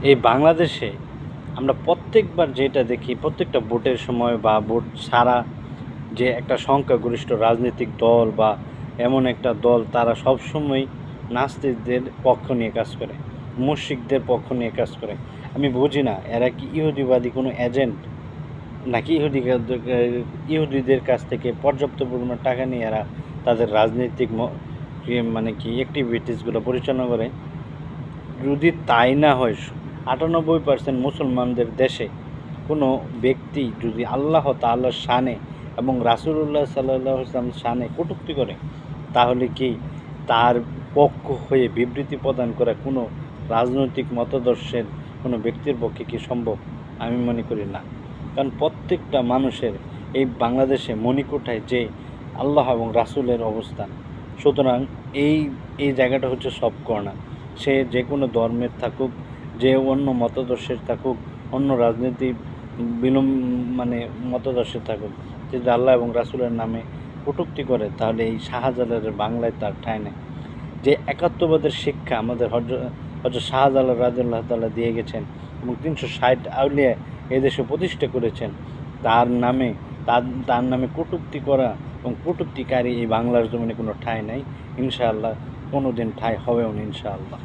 এই বাংলাদেশে আমরা প্রত্যেকবার যেটা দেখি, প্রত্যেকটা ভোটের সময় বা ভোট ছাড়া যে একটা সংখ্যাগরিষ্ঠ রাজনৈতিক দল বা এমন একটা দল, তারা সবসময় নাস্তিকদের পক্ষ নিয়ে কাজ করে, মুশরিকদের পক্ষ নিয়ে কাজ করে। আমি বুঝি না এরা কি ইহুদিবাদী কোনো এজেন্ট, নাকি ইহুদিদের কাছ থেকে পর্যাপ্ত পরিমাণ টাকা নিয়ে এরা তাদের রাজনৈতিক মানে কি অ্যাক্টিভিটিসগুলো পরিচালনা করে। যদি তাই না হয়, 98% মুসলমানদের দেশে কোনো ব্যক্তি যদি আল্লাহ তাআলার শানে এবং রাসূলুল্লাহ সাল্লাল্লাহু আলাইহি ওয়াসাল্লাম শানে কটূক্তি করে, তাহলে কি তার পক্ষ হয়ে বিবৃতি প্রদান করা কোনো রাজনৈতিক মতাদর্শের কোনো ব্যক্তির পক্ষে কি সম্ভব? আমি মনে করি না। কারণ প্রত্যেকটা মানুষের এই বাংলাদেশে মণিকোঠায় যে আল্লাহ এবং রাসূলের অবস্থান, সুতরাং এই জায়গাটা হচ্ছে সব কর্নার। সে যে কোনো ধর্মের থাকুক, যে অন্য মতাদর্শের থাকুক, অন্য রাজনীতি মানে মতাদর্শের থাকুক, যদি আল্লাহ এবং রাসূলের নামে কটূক্তি করে, তাহলে এই শাহজালালের বাংলায় তার ঠাঁই নেই। যে একাত্মবাদের শিক্ষা আমাদের হযরত শাহজালাল রাদিয়াল্লাহু তাআলা দিয়ে গেছেন এবং ৩৬০ আউলিয়া এদেশে প্রতিষ্ঠা করেছেন, তার নামে তার নামে কটূক্তি করা এবং কটূক্তিকারী এই বাংলার জমিনে কোনো ঠাঁই নাই। ইনশাআল্লাহ কোনো দিন ঠাঁই হবেও না, ইনশাআল্লাহ।